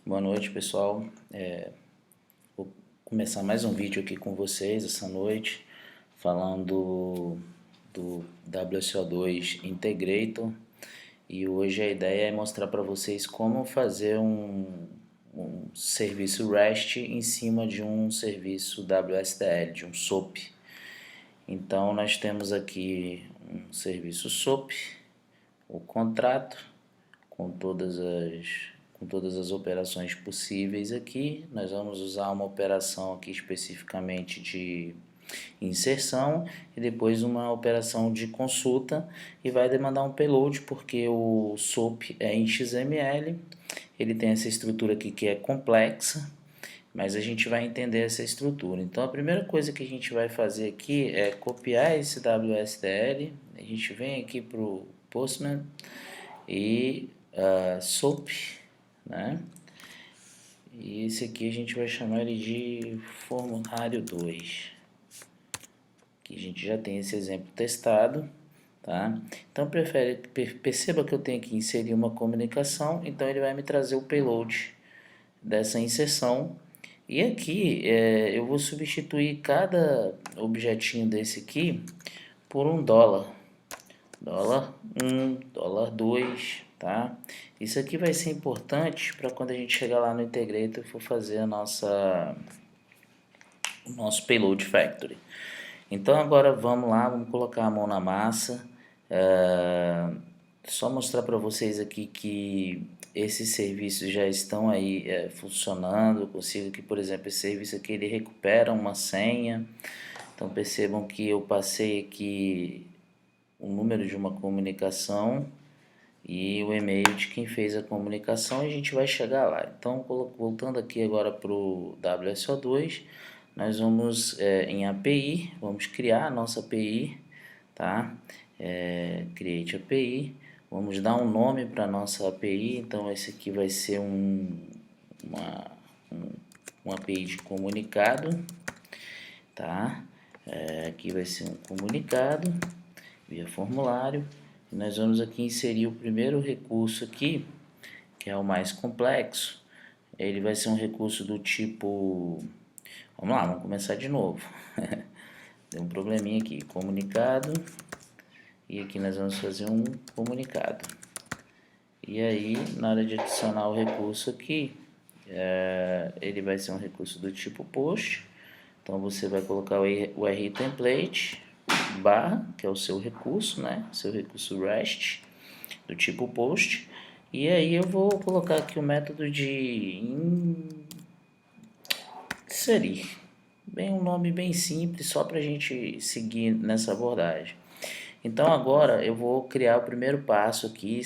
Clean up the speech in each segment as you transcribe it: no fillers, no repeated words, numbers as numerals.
Boa noite, pessoal. Vou começar mais um vídeo aqui com vocês essa noite, falando do WSO2 Integrator. E hoje a ideia é mostrar para vocês como fazer um serviço REST em cima de um serviço WSDL, de um SOAP. Então nós temos aqui um serviço SOAP, o contrato, com todas as operações possíveis aqui. Nós vamos usar uma operação aqui especificamente de inserção e depois uma operação de consulta, e vai demandar um payload porque o SOAP é em XML, ele tem essa estrutura aqui que é complexa, mas a gente vai entender essa estrutura. Então a primeira coisa que a gente vai fazer aqui é copiar esse WSDL, a gente vem aqui para o Postman e SOAP, né? E esse aqui a gente vai chamar ele de formulário 2. Aqui a gente já tem esse exemplo testado, tá? Então perceba que eu tenho que inserir uma comunicação, então ele vai me trazer o payload dessa inserção. E aqui eu vou substituir cada objetinho desse aqui por um dólar. Dólar 1, dólar 2, tá? Isso aqui vai ser importante para quando a gente chegar lá no Integrator e for fazer o nosso Payload Factory. Então agora vamos lá, vamos colocar a mão na massa. Só mostrar para vocês aqui que esses serviços já estão aí funcionando. Eu consigo que, por exemplo, esse serviço aqui ele recupera uma senha. Então percebam que eu passei aqui o número de uma comunicação e o e-mail de quem fez a comunicação, e a gente vai chegar lá. Então, voltando aqui agora para o WSO2, nós vamos em API, vamos criar a nossa API, tá? Create API, vamos dar um nome para a nossa API, então esse aqui vai ser uma, uma API de comunicado, tá? Aqui vai ser um comunicado via formulário. E nós vamos aqui inserir o primeiro recurso aqui, que é o mais complexo. Ele vai ser um recurso do tipo... Vamos lá, vamos começar de novo. Deu um probleminha aqui. Comunicado. E aqui nós vamos fazer um comunicado. E aí, na hora de adicionar o recurso aqui, ele vai ser um recurso do tipo post. Então você vai colocar o URI template barra, que é o seu recurso, né? Seu recurso REST do tipo post. E aí eu vou colocar aqui o método de inserir. Bem, um nome bem simples, só para a gente seguir nessa abordagem. Então agora eu vou criar o primeiro passo aqui.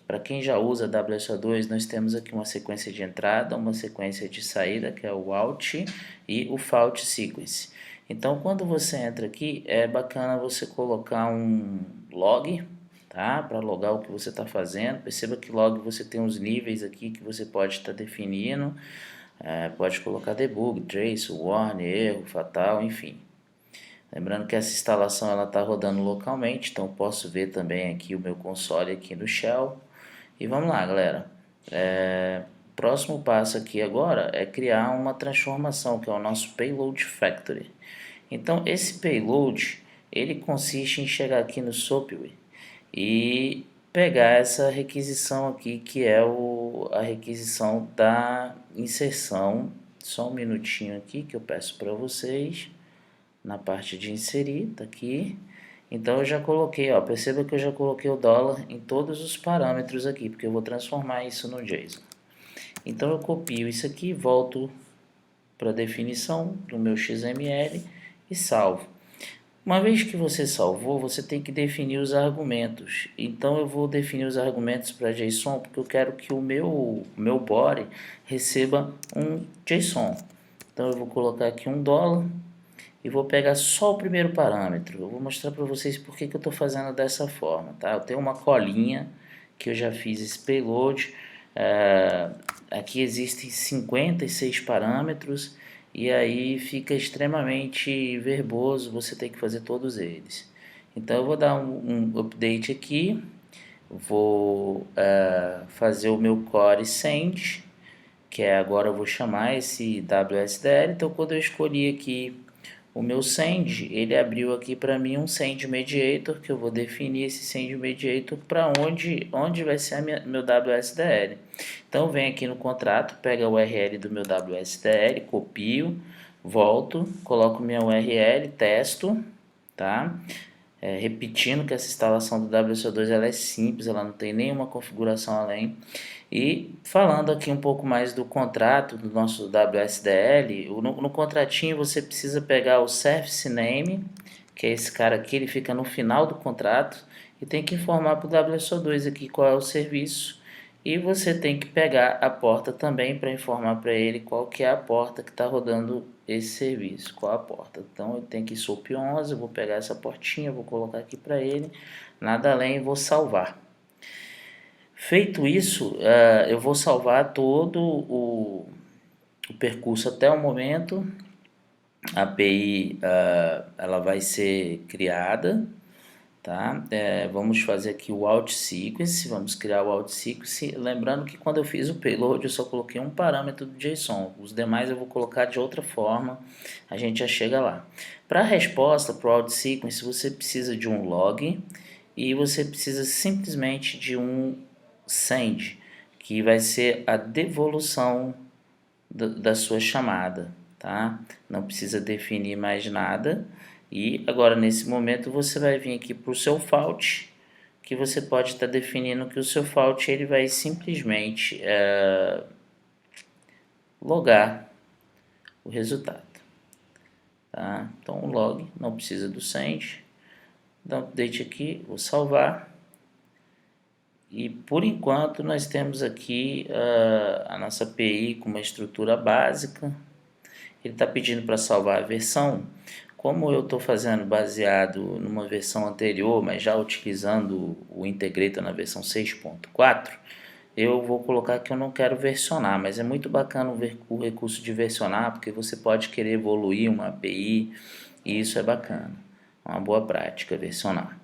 Para quem já usa WSO2, nós temos aqui uma sequência de entrada, uma sequência de saída, que é o out e o fault sequence. Então quando você entra aqui, é bacana você colocar um log, tá? Para logar o que você está fazendo. Perceba que log você tem uns níveis aqui que você pode estar definindo. Pode colocar debug, trace, warn, erro, fatal, enfim. Lembrando que essa instalação ela está rodando localmente, então posso ver também aqui o meu console aqui no Shell. E vamos lá, galera. Próximo passo aqui agora é criar uma transformação, que é o nosso Payload Factory. Então esse payload ele consiste em chegar aqui no Soapware e pegar essa requisição aqui, que é a requisição da inserção. Só um minutinho aqui que eu peço para vocês. Na parte de inserir, tá aqui. Então eu já coloquei, ó, perceba que eu já coloquei o dólar em todos os parâmetros aqui, porque eu vou transformar isso no JSON. Então eu copio isso aqui, volto para a definição do meu XML e salvo. Uma vez que você salvou, você tem que definir os argumentos. Então eu vou definir os argumentos para JSON, porque eu quero que o meu body receba um JSON. Então eu vou colocar aqui um dólar e vou pegar só o primeiro parâmetro. Eu vou mostrar para vocês por que eu estou fazendo dessa forma, tá? Eu tenho uma colinha que eu já fiz esse payload. Aqui existem 56 parâmetros e aí fica extremamente verboso você ter que fazer todos eles. Então eu vou dar um update aqui, vou fazer o meu core send que é agora eu vou chamar esse WSDL. Então quando eu escolhi aqui o meu send, ele abriu aqui para mim um send mediator, que eu vou definir esse send mediator para onde vai ser meu WSDL. Então vem aqui no contrato, pega a URL do meu WSDL, copio, volto, coloco minha URL, testo, tá? Repetindo que essa instalação do WSO2 ela é simples, ela não tem nenhuma configuração além. E falando aqui um pouco mais do contrato do nosso WSDL, no contratinho você precisa pegar o service name, que é esse cara aqui, ele fica no final do contrato, e tem que informar para o WSO2 aqui qual é o serviço. E você tem que pegar a porta também para informar para ele qual que é a porta que está rodando esse serviço, qual a porta. Então eu tenho que SOAP 11, eu vou pegar essa portinha, vou colocar aqui para ele, nada além, vou salvar. Feito isso, eu vou salvar todo o percurso até o momento. A API ela vai ser criada, tá? Vamos fazer aqui o out sequence, vamos criar o out sequence, lembrando que quando eu fiz o payload eu só coloquei um parâmetro do JSON, os demais eu vou colocar de outra forma, a gente já chega lá. Para a resposta para o out sequence você precisa de um log e você precisa simplesmente de um send, que vai ser a devolução da sua chamada, tá? Não precisa definir mais nada. E agora nesse momento você vai vir aqui para o seu fault, que você pode estar definindo que o seu fault ele vai simplesmente logar o resultado, tá? Então o log não precisa do send, dá um update aqui, vou salvar. E por enquanto nós temos aqui a nossa API com uma estrutura básica. Ele está pedindo para salvar a versão. Como eu estou fazendo baseado numa versão anterior, mas já utilizando o Integrator na versão 6.4, eu vou colocar que eu não quero versionar, mas é muito bacana o recurso de versionar, porque você pode querer evoluir uma API, e isso é bacana, é uma boa prática versionar.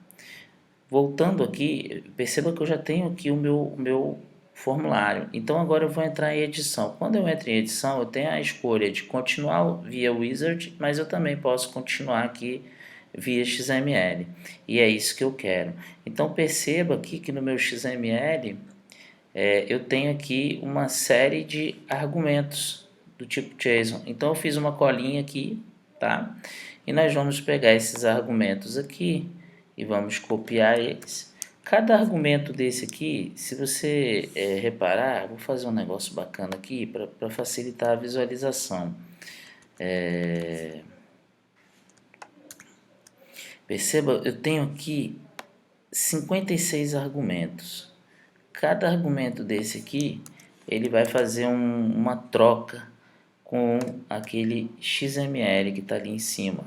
Voltando aqui, perceba que eu já tenho aqui o meu formulário. Então agora eu vou entrar em edição. Quando eu entro em edição, eu tenho a escolha de continuar via Wizard, mas eu também posso continuar aqui via XML. E é isso que eu quero. Então perceba aqui que no meu XML eu tenho aqui uma série de argumentos do tipo JSON. Então eu fiz uma colinha aqui, tá? E nós vamos pegar esses argumentos aqui e vamos copiar eles. Cada argumento desse aqui, se você reparar, vou fazer um negócio bacana aqui para facilitar a visualização. Perceba, eu tenho aqui 56 argumentos. Cada argumento desse aqui, ele vai fazer uma troca com aquele XML que está ali em cima,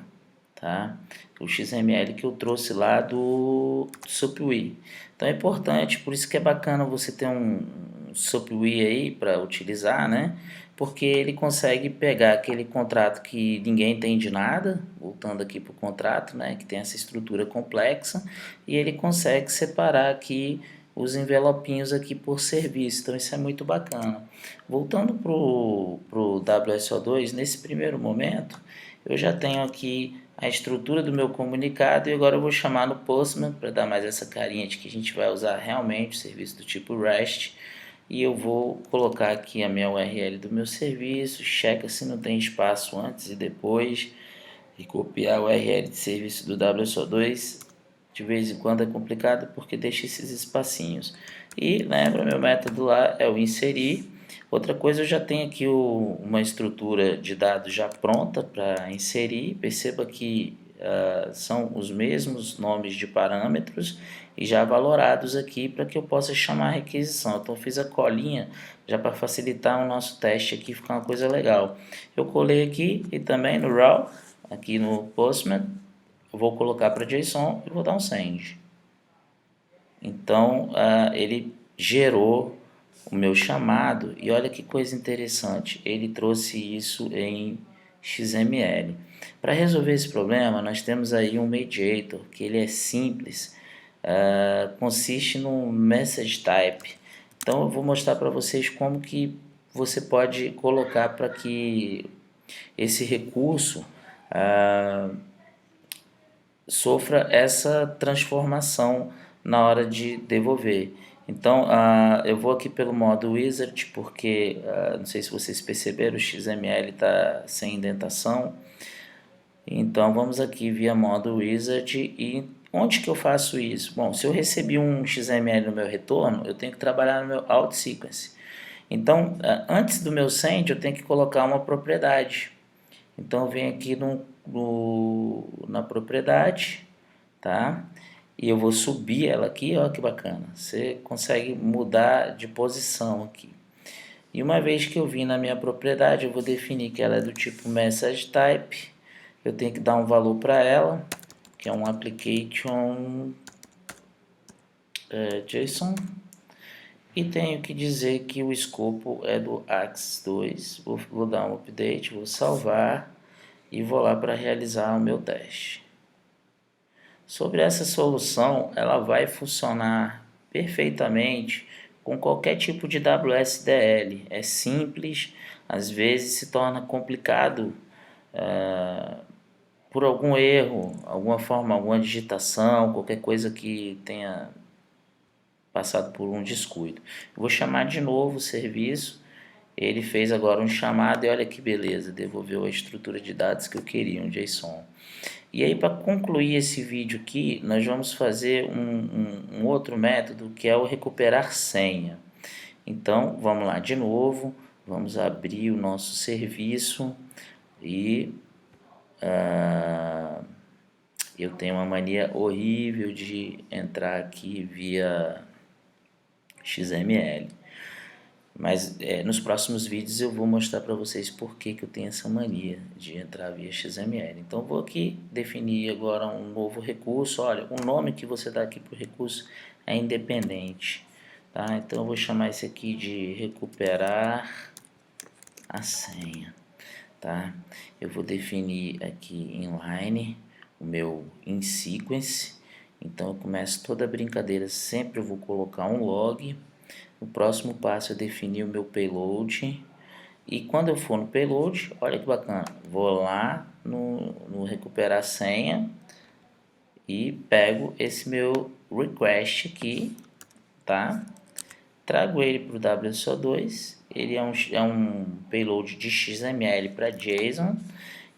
tá? O XML que eu trouxe lá do SOAP.ui. Então é importante, por isso que é bacana você ter um SOAP.ui aí para utilizar, né? Porque ele consegue pegar aquele contrato que ninguém entende nada, voltando aqui para o contrato, né? Que tem essa estrutura complexa, e ele consegue separar aqui os envelopinhos aqui por serviço, então isso é muito bacana. Voltando para o WSO2, nesse primeiro momento, eu já tenho aqui a estrutura do meu comunicado e agora eu vou chamar no Postman para dar mais essa carinha de que a gente vai usar realmente o serviço do tipo REST. E eu vou colocar aqui a minha URL do meu serviço, checa se não tem espaço antes e depois, e copiar a URL de serviço do WSO2. De vez em quando é complicado porque deixa esses espacinhos. E lembra, meu método lá é o inserir. Outra coisa, eu já tenho aqui uma estrutura de dados já pronta para inserir. Perceba que são os mesmos nomes de parâmetros e já valorados aqui para que eu possa chamar a requisição. Então eu fiz a colinha já para facilitar o nosso teste aqui, ficar uma coisa legal. Eu colei aqui e também no raw, aqui no Postman, eu vou colocar para JSON e vou dar um send. Então ele gerou o meu chamado e olha que coisa interessante, ele trouxe isso em XML. Para resolver esse problema nós temos aí um mediator que ele é simples, consiste no message type. Então eu vou mostrar para vocês como que você pode colocar para que esse recurso sofra essa transformação na hora de devolver. Então, eu vou aqui pelo modo Wizard, porque não sei se vocês perceberam, o XML está sem indentação. Então, vamos aqui via modo Wizard. E onde que eu faço isso? Bom, se eu recebi um XML no meu retorno, eu tenho que trabalhar no meu out sequence. Então, antes do meu send, eu tenho que colocar uma propriedade. Então, eu venho aqui na propriedade, tá? E eu vou subir ela aqui, ó, que bacana. Você consegue mudar de posição aqui. E uma vez que eu vim na minha propriedade, eu vou definir que ela é do tipo message type. Eu tenho que dar um valor para ela, que é um application JSON. E tenho que dizer que o escopo é do Axis2. Vou dar um update, vou salvar e vou lá para realizar o meu teste. Sobre essa solução, ela vai funcionar perfeitamente com qualquer tipo de WSDL. É simples, às vezes se torna complicado por algum erro, alguma forma, alguma digitação, qualquer coisa que tenha passado por um descuido. Eu vou chamar de novo o serviço. Ele fez agora um chamado e olha que beleza, devolveu a estrutura de dados que eu queria, um JSON. E aí, para concluir esse vídeo aqui, nós vamos fazer um outro método que é o recuperar senha. Então, vamos lá de novo, vamos abrir o nosso serviço e eu tenho uma mania horrível de entrar aqui via XML. Mas nos próximos vídeos eu vou mostrar para vocês por que eu tenho essa mania de entrar via XML. Então vou aqui definir agora um novo recurso. Olha, o nome que você dá aqui para o recurso é independente. Tá? Então eu vou chamar esse aqui de recuperar a senha. Tá? Eu vou definir aqui inline o meu in sequence. Então eu começo toda a brincadeira, sempre eu vou colocar um log. O próximo passo é definir o meu payload. E quando eu for no payload, olha que bacana, vou lá no recuperar senha e pego esse meu request aqui, tá? Trago ele para o WSO2, ele é um payload de XML para JSON.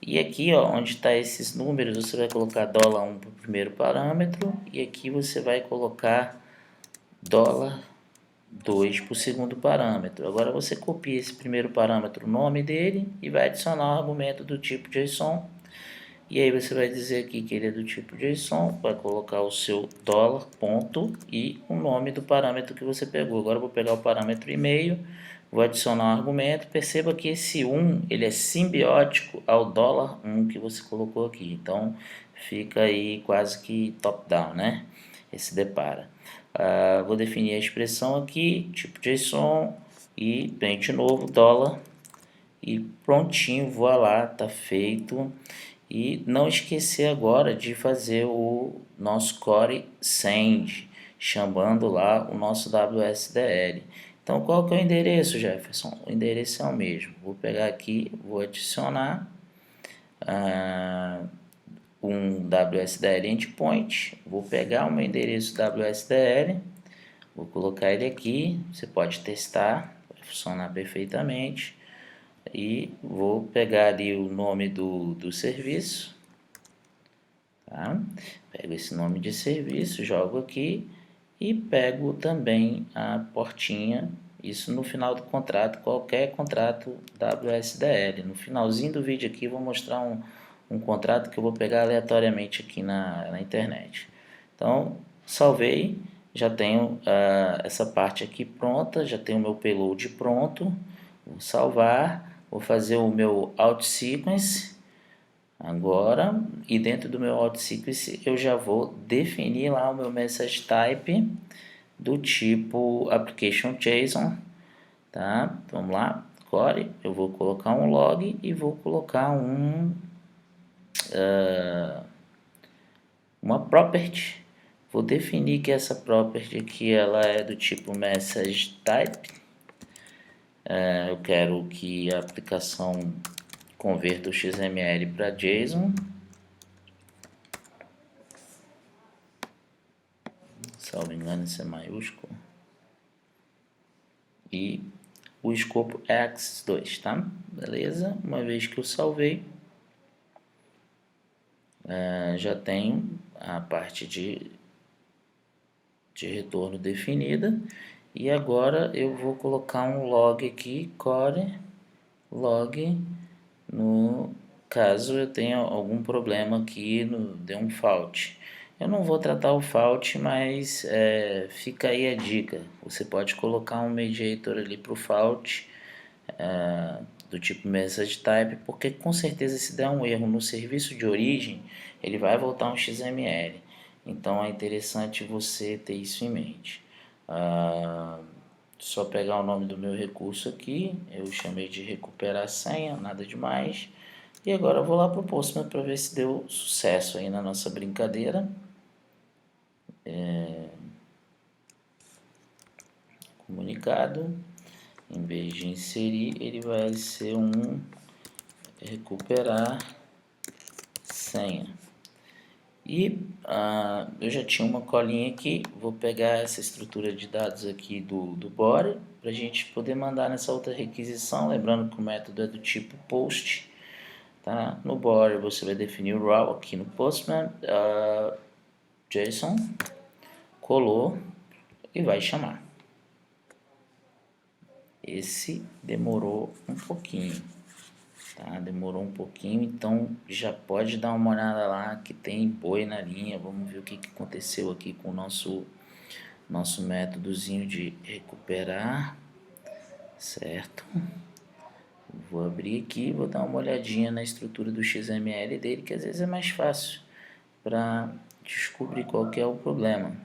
E aqui, ó, onde está esses números, você vai colocar $1 para o primeiro parâmetro e aqui você vai colocar $2 para o segundo parâmetro. Agora você copia esse primeiro parâmetro, o nome dele, e vai adicionar um argumento do tipo JSON. E aí você vai dizer aqui que ele é do tipo JSON, vai colocar o seu dólar, ponto, e o nome do parâmetro que você pegou. Agora eu vou pegar o parâmetro e-mail, vou adicionar um argumento. Perceba que esse 1 ele é simbiótico ao $1 que você colocou aqui. Então fica aí quase que top-down, né? Esse depara. Vou definir a expressão aqui, tipo JSON, e bem de novo, dólar, e prontinho, voa lá, tá feito. E não esquecer agora de fazer o nosso core send, chamando lá o nosso WSDL. Então qual que é o endereço, Jefferson? O endereço é o mesmo. Vou pegar aqui, vou adicionar um WSDL endpoint, vou pegar o meu endereço WSDL, vou colocar ele aqui, você pode testar, vai funcionar perfeitamente. E vou pegar ali o nome do serviço, tá? Pego esse nome de serviço, jogo aqui e pego também a portinha, isso no final do contrato, qualquer contrato WSDL. No finalzinho do vídeo aqui vou mostrar um contrato que eu vou pegar aleatoriamente aqui na internet. Então, salvei, já tenho essa parte aqui pronta, já tenho o meu payload pronto, vou salvar. Vou fazer o meu out sequence agora, e dentro do meu out sequence eu já vou definir lá o meu message type do tipo application JSON, tá? Vamos lá, core, eu vou colocar um log e vou colocar uma property. Vou definir que essa property aqui ela é do tipo message type. Eu quero que a aplicação converta o XML para JSON. Salvo engano, isso é maiúsculo. E o escopo é Axis2, tá? Beleza? Uma vez que eu salvei, já tenho a parte de retorno definida. E agora eu vou colocar um log aqui, core log, no caso eu tenha algum problema aqui, dê um fault. Eu não vou tratar o fault, mas fica aí a dica. Você pode colocar um mediator ali para o fault, do tipo message type, porque com certeza se der um erro no serviço de origem, ele vai voltar um XML. Então é interessante você ter isso em mente. Só pegar o nome do meu recurso aqui, eu chamei de recuperar a senha, nada demais. E agora eu vou lá para o Postman para ver se deu sucesso aí na nossa brincadeira. Comunicado, em vez de inserir, ele vai ser um recuperar senha. E eu já tinha uma colinha aqui, vou pegar essa estrutura de dados aqui do body para a gente poder mandar nessa outra requisição, lembrando que o método é do tipo post. Tá? No body você vai definir o raw aqui no Postman, JSON, colou e vai chamar. Esse demorou um pouquinho. Tá, demorou um pouquinho, então já pode dar uma olhada lá que tem boi na linha. Vamos ver o que aconteceu aqui com o nosso métodozinho de recuperar, certo? Vou abrir aqui, vou dar uma olhadinha na estrutura do XML dele, que às vezes é mais fácil para descobrir qual que é o problema.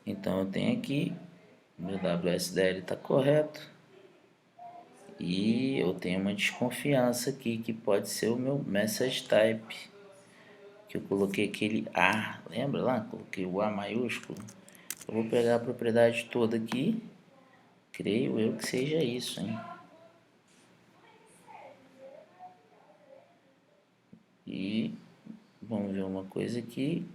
Então eu tenho aqui, meu WSDL está correto. E eu tenho uma desconfiança aqui que pode ser o meu message type, que eu coloquei aquele A, lembra lá? Coloquei o A maiúsculo. Eu vou pegar a propriedade toda aqui, creio eu que seja isso, hein? E vamos ver uma coisa aqui.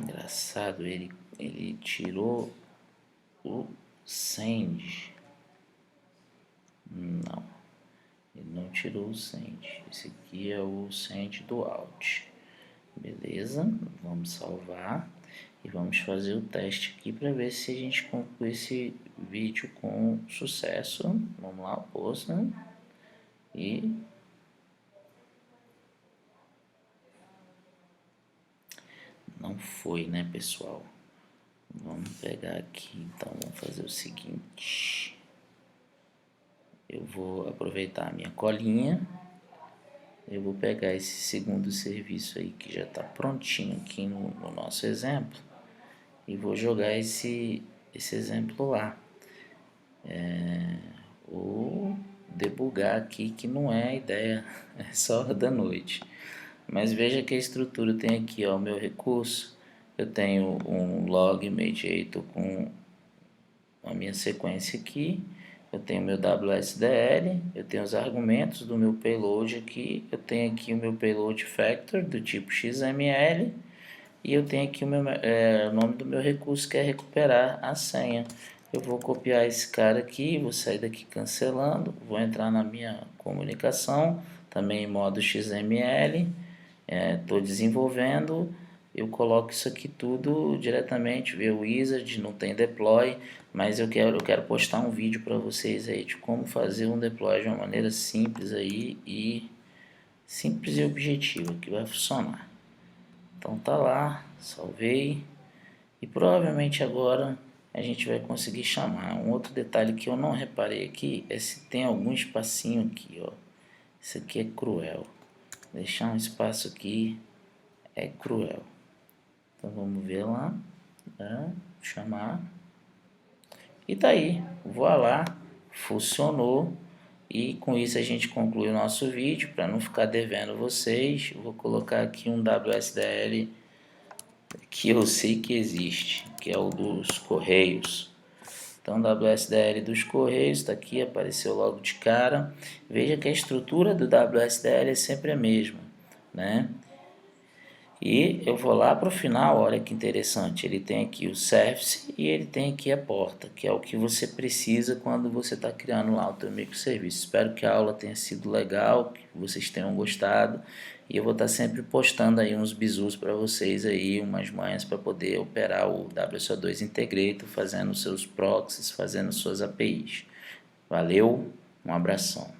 Engraçado, ele tirou o send. Não, ele não tirou o send. Esse aqui é o send do out. Beleza, vamos salvar e vamos fazer o teste aqui para ver se a gente conclui esse vídeo com sucesso. Vamos lá, Postman, e não foi, né, pessoal? Vamos pegar aqui, então vamos fazer o seguinte. Eu vou aproveitar a minha colinha. Eu vou pegar esse segundo serviço aí que já está prontinho aqui no nosso exemplo e vou jogar esse exemplo lá. Ou debugar aqui, que não é a ideia, é só da noite. Mas veja que a estrutura tem aqui, ó, o meu recurso. Eu tenho um log mediator com a minha sequência aqui. Eu tenho meu WSDL, eu tenho os argumentos do meu payload aqui, eu tenho aqui o meu payload factor do tipo XML e eu tenho aqui o nome do meu recurso, que é recuperar a senha. Eu vou copiar esse cara aqui, vou sair daqui cancelando, vou entrar na minha comunicação, também em modo XML, estou desenvolvendo. Eu coloco isso aqui tudo diretamente via Wizard, não tem deploy, mas eu quero postar um vídeo para vocês aí de como fazer um deploy de uma maneira simples aí e objetiva, que vai funcionar. Então tá lá, salvei e provavelmente agora a gente vai conseguir chamar. Um outro detalhe que eu não reparei aqui é se tem algum espacinho aqui, ó. Isso aqui é cruel. Deixar um espaço aqui é cruel. Então vamos ver lá, né? Chamar. E tá aí, voilá, funcionou. E com isso a gente conclui o nosso vídeo. Para não ficar devendo vocês, eu vou colocar aqui um WSDL que eu sei que existe. que é o dos Correios. Então, WSDL dos Correios está aqui, apareceu logo de cara. Veja que a estrutura do WSDL é sempre a mesma, né? E eu vou lá para o final, olha que interessante, ele tem aqui o service e ele tem aqui a porta, que é o que você precisa quando você está criando lá o teu microserviço. Espero que a aula tenha sido legal, que vocês tenham gostado, e eu vou estar sempre postando aí uns bizus para vocês aí, umas manhas para poder operar o WSO2 Integrator, fazendo seus proxies, fazendo suas APIs. Valeu, um abração.